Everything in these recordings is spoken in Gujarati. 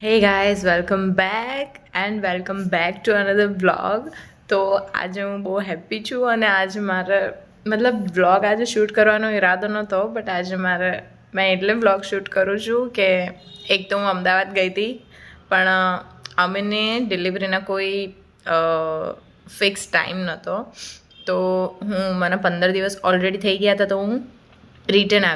Hey guys, welcome back and welcome back to another vlog. તો આજે હું બહુ હેપી છું અને આજે મારે વ્લોગ આજે શૂટ કરવાનો ઈરાદો નહોતો બટ આજે મેં એટલે વ્લોગ શૂટ કરું છું કે એક તો હું અમદાવાદ ગઈ હતી પણ અમને ડિલિવરીના કોઈ ફિક્સ ટાઈમ નહોતો તો મને 15 દિવસ ઓલરેડી થઈ ગયા હતા તો હું રિટર્ન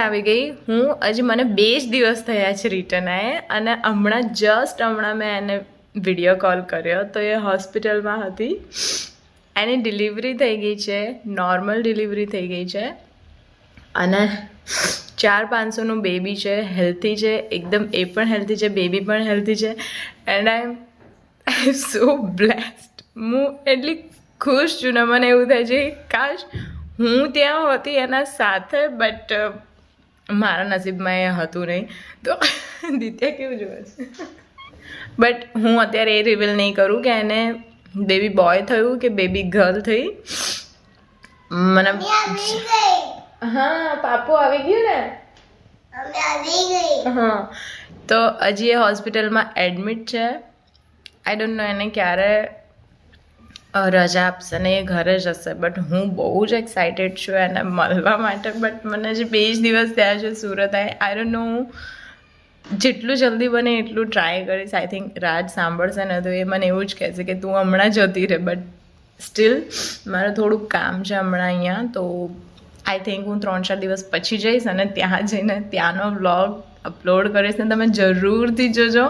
આવી ગઈ હું હજી મને 2 જ દિવસ થયા છે રિટર્ન આએ અને હમણાં મેં એને વિડીયો કોલ કર્યો તો એ હોસ્પિટલમાં હતી એની ડિલિવરી થઈ ગઈ છે નોર્મલ ડિલિવરી થઈ ગઈ છે અને 400-500નું બેબી છે હેલ્ધી છે એકદમ એ પણ હેલ્ધી છે બેબી પણ હેલ્ધી છે and I M so blessed હું એટલી ખુશ છું ને મને એવું થાય છે કાશ હું ત્યાં હોતી એના સાથે બટ મારા નસીબમાં એ હતું નહીં તો દિત્યા કેવું જોવે છે બટ હું અત્યારે એ રિવીલ નહીં કરું કે એને બેબી બોય થયું કે બેબી ગર્લ થઈ મને હા પાપુ આવી ગયું ને હા તો હજી એ હોસ્પિટલમાં એડમિટ છે આઈ ડોન્ટ નો એને ક્યારે રજા આપશે ને એ ઘરે જ હશે બટ હું બહુ જ એક્સાઇટેડ છું એને મળવા માટે બટ મને જે 2 જ દિવસ થયા છે સુરત આઈ ડોન્ટ નો હું જેટલું જલ્દી બને એટલું ટ્રાય કરીશ આઈ થિંક રાજ સાંભળશે ને તો એ મને એવું જ કહેશે કે તું હમણાં જતી રહે બટ સ્ટીલ મારે થોડુંક કામ છે હમણાં અહીંયા તો આઈ થિંક હું 3-4 દિવસ પછી જઈશ અને ત્યાં જઈને ત્યાંનો વ્લોગ અપલોડ કરીશ ને તમે જરૂરથી જોજો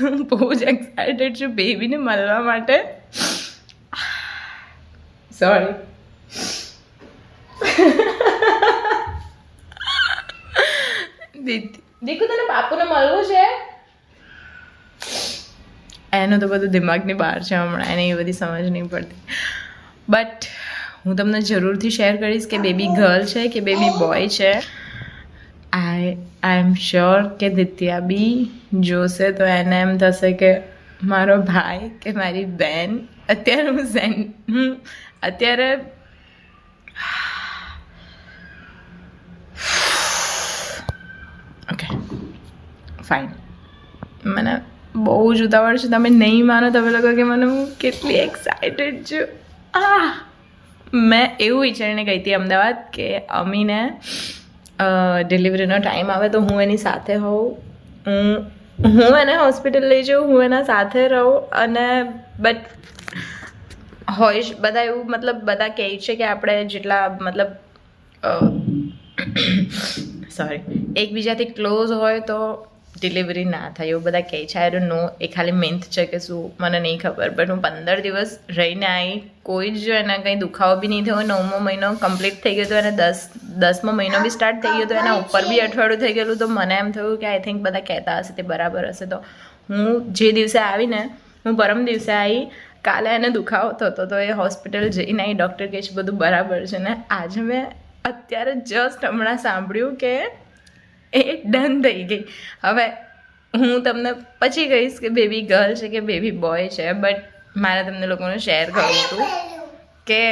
હું બહુ જ એક્સાઇટેડ છું બેબીને મળવા માટે સોરી દીકુ તને બાપુને મળવું છે એનું તો બધું દિમાગની બહાર છે હમણાં એને એ બધી સમજ નહીં પડતી બટ હું તમને જરૂરથી શેર કરીશ કે બેબી ગર્લ છે કે બેબી બોય છે આઈ એમ શ્યોર કે દિત્યા બી જોશે તો એને એમ થશે કે મારો ભાઈ કે મારી બેન અત્યારે ઓકે ફાઇન મને બહુ જ ઉતાવળ છે તમે નહીં માનો તમે લોકો કે મને હું કેટલી એક્સાઇટેડ છું મેં એવું વિચારીને ગઈ હતી અમદાવાદ કે અમીને ડિલિવરીનો ટાઈમ આવે તો હું એની સાથે હોઉં હું એને હોસ્પિટલ લઈ જાઉં હું એના સાથે રહું અને બટ હોય બધા એવું બધા કહે છે કે આપણે જેટલા સોરી એકબીજાથી ક્લોઝ હોય તો ડિલિવરી ના થાય એવું બધા કહે છે આઈ ડોન્ટ નો એ ખાલી મિથ છે કે શું મને નહીં ખબર બટ હું 15 દિવસ રહીને આવી કોઈ જ એને કંઈ દુખાવો બી નહીં થયો 9મો મહિનો કમ્પ્લીટ થઈ ગયો તો એને 10મો મહિનો બી સ્ટાર્ટ થઈ ગયો તો એના ઉપર બી અઠવાડિયું થઈ ગયેલું તો મને એમ થયું કે આઈ થિંક બધા કહેતા હશે તે બરાબર હશે તો હું જે દિવસે આવીને હું પરમ દિવસે આવી કાલે એને દુખાવો થતો તો એ હોસ્પિટલ જઈને આવી ડૉક્ટર કહે છે બધું બરાબર છે ને આજે મેં અત્યારે જસ્ટ હમણાં સાંભળ્યું કે એ ડન થઈ ગઈ હવે હું તમને પછી કહીશ કે બેબી ગર્લ છે કે બેબી બોય છે બટ મારે તમને લોકોને શેર કરવું હતું કે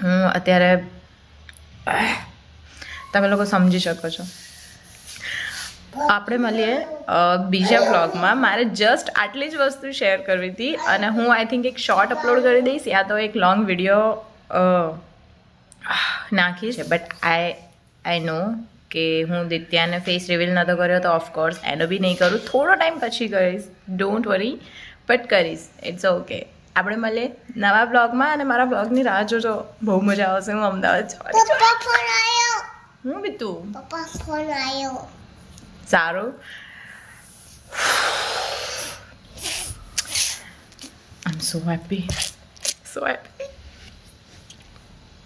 હું અત્યારે તમે લોકો સમજી શકો છો આપણે મળીએ બીજા વ્લોગમાં મારે જસ્ટ આટલી જ વસ્તુ શેર કરવી હતી અને હું આઈ થિંક એક શોર્ટ અપલોડ કરી દઈશ યા તો એક લોંગ વિડીયો નાખીશ બટ આઈ નો કે હું દિત્યાને ફેસ રિવીલ નહોતો કર્યો તો ઓફકોર્સ એનો બી નહીં કરું થોડો ટાઈમ પછી કરીશ ડોન્ટ વરી બટ કરીશ ઇટ્સ ઓકે આપણે મળીએ નવા બ્લોગમાં અને મારા બ્લોગની રાહ જોજો બહુ મજા આવશે હું અમદાવાદ હું બી તું સારું આઈ એમ સો હેપી